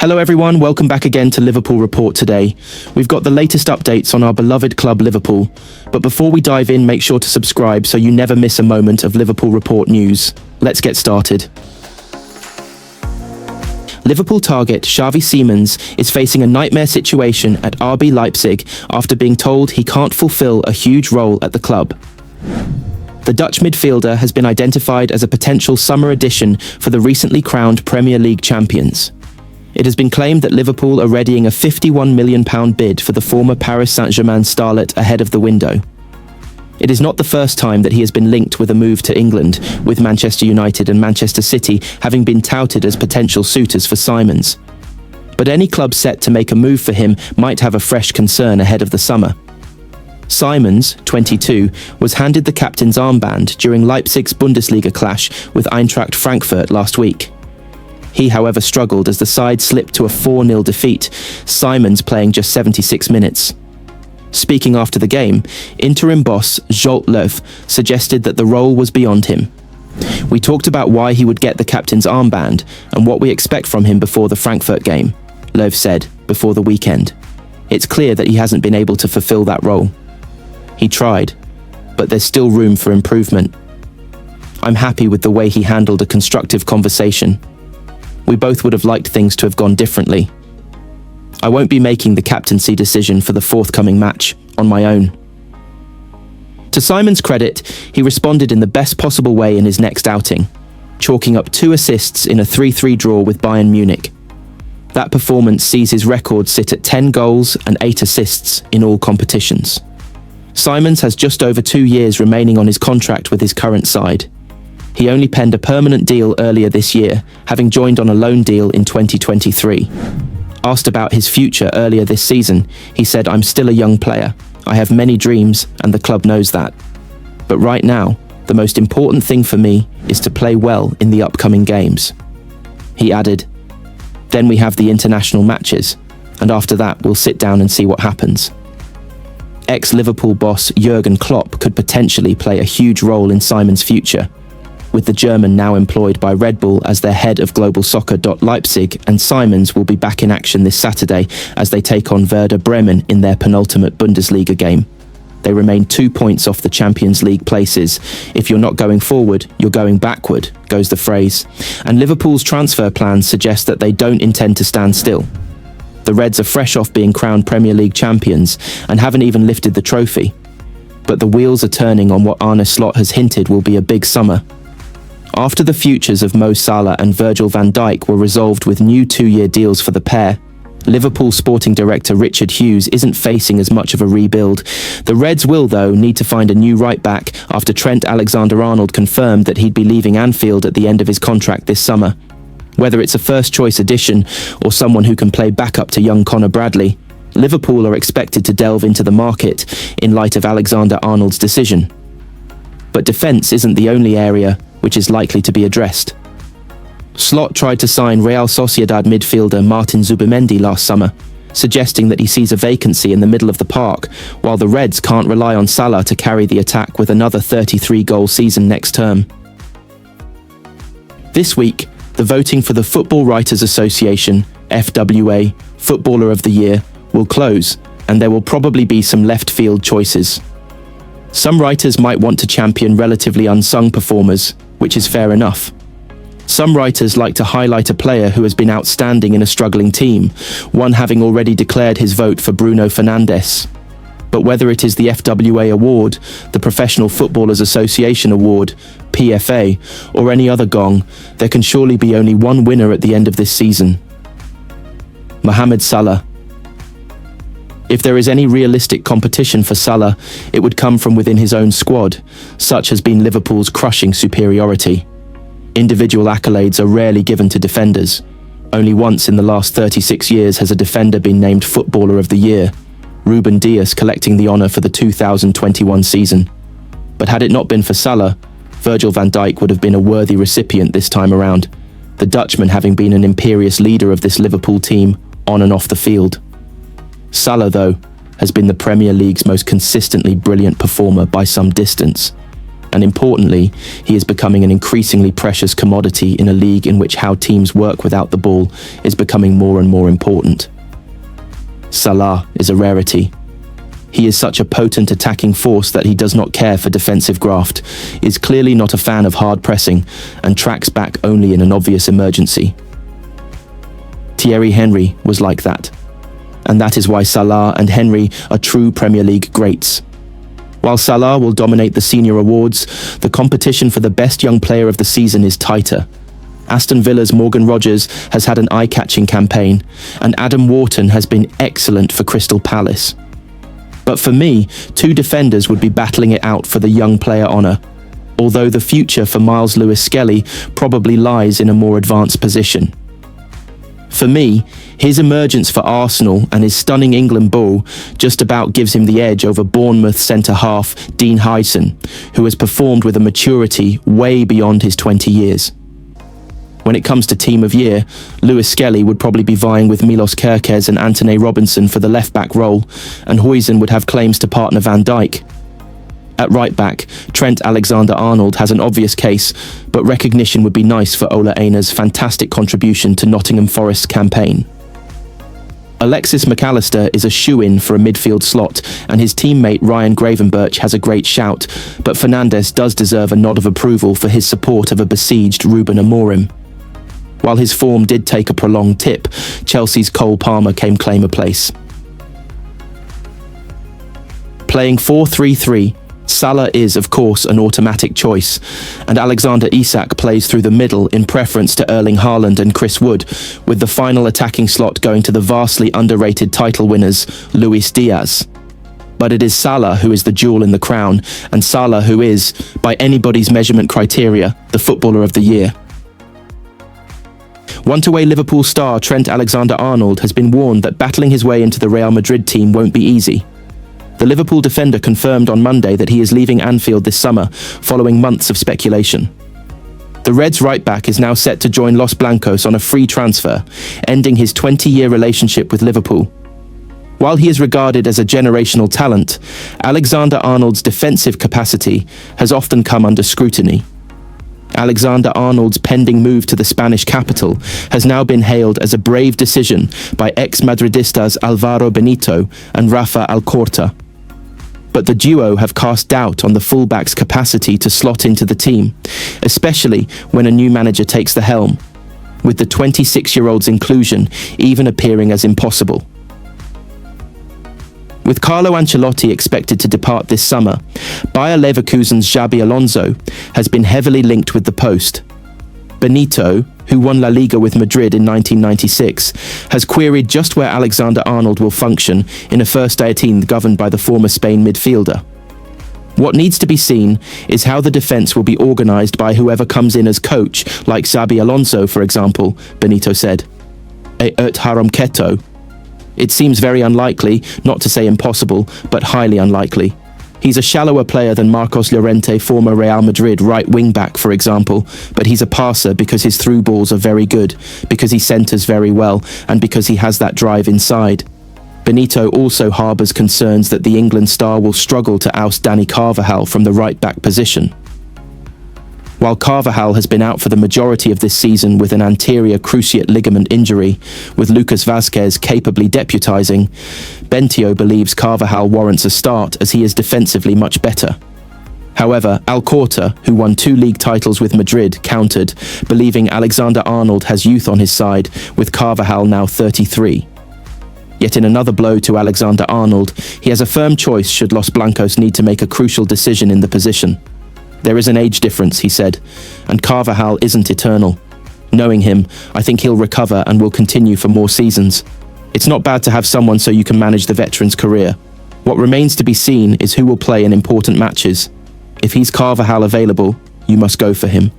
Hello everyone, welcome back again to Liverpool Report today. We've got the latest updates on our beloved club Liverpool, but before we dive in, make sure to subscribe so you never miss a moment of Liverpool Report news. Let's get started. Liverpool target Xavi Simons is facing a nightmare situation at RB Leipzig after being told he can't fulfill a huge role at the club. The Dutch midfielder has been identified as a potential summer addition for the recently crowned Premier League champions. It has been claimed that Liverpool are readying a £51 million bid for the former Paris Saint-Germain starlet ahead of the window. It is not the first time that he has been linked with a move to England, with Manchester United and Manchester City having been touted as potential suitors for Simons. But any club set to make a move for him might have a fresh concern ahead of the summer. Simons, 22, was handed the captain's armband during Leipzig's Bundesliga clash with Eintracht Frankfurt last week. He, however, struggled as the side slipped to a 4-0 defeat, Simons playing just 76 minutes. Speaking after the game, interim boss Jolt Löw suggested that the role was beyond him. "We talked about why he would get the captain's armband and what we expect from him before the Frankfurt game," Löw said before the weekend. "It's clear that he hasn't been able to fulfill that role. He tried, but there's still room for improvement. I'm happy with the way he handled a constructive conversation. We both would have liked things to have gone differently. I won't be making the captaincy decision for the forthcoming match on my own." To Simons' credit, he responded in the best possible way in his next outing, chalking up 2 assists in a 3-3 draw with Bayern Munich. That performance sees his record sit at 10 goals and 8 assists in all competitions. Simons has just over 2 years remaining on his contract with his current side. He only penned a permanent deal earlier this year, having joined on a loan deal in 2023. Asked about his future earlier this season, he said, "I'm still a young player. I have many dreams, and the club knows that. But right now, the most important thing for me is to play well in the upcoming games." He added, "Then we have the international matches, and after that we'll sit down and see what happens." Ex-Liverpool boss Jurgen Klopp could potentially play a huge role in Simons' future, with the German now employed by Red Bull as their head of global soccer. Leipzig and Simons will be back in action this Saturday as they take on Werder Bremen in their penultimate Bundesliga game. They remain 2 points off the Champions League places. "If you're not going forward, you're going backward," goes the phrase. And Liverpool's transfer plans suggest that they don't intend to stand still. The Reds are fresh off being crowned Premier League champions and haven't even lifted the trophy. But the wheels are turning on what Arneslot has hinted will be a big summer. After the futures of Mo Salah and Virgil-van-Dijk were resolved with new 2-year deals for the pair, Liverpool sporting director Richard Hughes isn't facing as much of a rebuild. The Reds will, though, need to find a new right-back after Trent Alexander-Arnold confirmed that he'd be leaving Anfield at the end of his contract this summer. Whether it's a first-choice addition or someone who can play backup to young Connor Bradley, Liverpool are expected to delve into the market in light of Alexander-Arnold's decision. But defence isn't the only area which is likely to be addressed. Slot tried to sign Real Sociedad midfielder Martin Zubimendi last summer, suggesting that he sees a vacancy in the middle of the park, while the Reds can't rely on Salah to carry the attack with another 33-goal season next term. This week, the voting for the Football Writers Association, FWA, Footballer of the Year, will close, and there will probably be some left-field choices. Some writers might want to champion relatively unsung performers, which is fair enough. Some writers like to highlight a player who has been outstanding in a struggling team, one having already declared his vote for Bruno Fernandes. But whether it is the FWA Award, the Professional Footballers Association Award, PFA, or any other gong, there can surely be only one winner at the end of this season. Mohamed Salah. If there is any realistic competition for Salah, it would come from within his own squad. Such has been Liverpool's crushing superiority. Individual accolades are rarely given to defenders. Only once in the last 36 years has a defender been named Footballer of the Year, Ruben Dias collecting the honour for the 2021 season. But had it not been for Salah, Virgil-van-Dijk would have been a worthy recipient this time around, the Dutchman having been an imperious leader of this Liverpool team on and off the field. Salah, though, has been the Premier League's most consistently brilliant performer by some distance. And importantly, he is becoming an increasingly precious commodity in a league in which how teams work without the ball is becoming more and more important. Salah is a rarity. He is such a potent attacking force that he does not care for defensive graft, is clearly not a fan of hard pressing, and tracks back only in an obvious emergency. Thierry Henry was like that. And that is why Salah and Henry are true Premier League greats. While Salah will dominate the senior awards, the competition for the best young player of the season is tighter. Aston Villa's Morgan Rogers has had an eye-catching campaign, and Adam Wharton has been excellent for Crystal Palace. But for me, two defenders would be battling it out for the young player honour, although the future for Miles Lewis-Skelly probably lies in a more advanced position. For me, his emergence for Arsenal and his stunning England ball just about gives him the edge over Bournemouth centre-half Dean Huyson, who has performed with a maturity way beyond his 20 years. When it comes to Team of Year, Lewis-Skelly would probably be vying with Milos Kerkez and Anthony Robinson for the left-back role, and Huyson would have claims to partner Van Dijk. At right-back, Trent Alexander-Arnold has an obvious case, but recognition would be nice for Ola Aina's fantastic contribution to Nottingham Forest's campaign. Alexis McAllister is a shoo-in for a midfield slot, and his teammate Ryan Gravenberch has a great shout, but Fernandes does deserve a nod of approval for his support of a besieged Ruben Amorim. While his form did take a prolonged tip, Chelsea's Cole Palmer came claim a place. Playing 4-3-3, Salah is, of course, an automatic choice, and Alexander Isak plays through the middle in preference to Erling Haaland and Chris Wood, with the final attacking slot going to the vastly underrated title winners, Luis Diaz. But it is Salah who is the jewel in the crown, and Salah who is, by anybody's measurement criteria, the footballer of the year. One-away Liverpool star Trent Alexander-Arnold has been warned that battling his way into the Real Madrid team won't be easy. The Liverpool defender confirmed on Monday that he is leaving Anfield this summer, following months of speculation. The Reds' right-back is now set to join Los Blancos on a free transfer, ending his 20-year relationship with Liverpool. While he is regarded as a generational talent, Alexander-Arnold's defensive capacity has often come under scrutiny. Alexander-Arnold's pending move to the Spanish capital has now been hailed as a brave decision by ex-Madridistas Alvaro Benito and Rafa Alcorta. But the duo have cast doubt on the fullback's capacity to slot into the team, especially when a new manager takes the helm, with the 26-year-old's inclusion even appearing as impossible. With Carlo Ancelotti expected to depart this summer, Bayer Leverkusen's Xabi Alonso has been heavily linked with the post. Benito, who won La Liga with Madrid in 1996, has queried just where Alexander-Arnold will function in a first-tier team governed by the former Spain midfielder. What needs to be seen is how the defence will be organised by whoever comes in as coach, like Xabi Alonso, for example, Benito said. Harom Keto. It seems very unlikely, not to say impossible, but highly unlikely. He's a shallower player than Marcos Llorente, former Real Madrid right wing-back, for example, but he's a passer because his through balls are very good, because he centres very well, and because he has that drive inside. Benito also harbours concerns that the England star will struggle to oust Dani Carvajal from the right-back position. While Carvajal has been out for the majority of this season with an anterior cruciate ligament injury, with Lucas Vazquez capably deputising, Bentio believes Carvajal warrants a start as he is defensively much better. However, Alcorta, who won 2 league titles with Madrid, countered, believing Alexander-Arnold has youth on his side, with Carvajal now 33. Yet in another blow to Alexander-Arnold, he has a firm choice should Los Blancos need to make a crucial decision in the position. There is an age difference, he said, and Carvajal isn't eternal. Knowing him, I think he'll recover and will continue for more seasons. It's not bad to have someone so you can manage the veteran's career. What remains to be seen is who will play in important matches. If he's Carvajal available, you must go for him.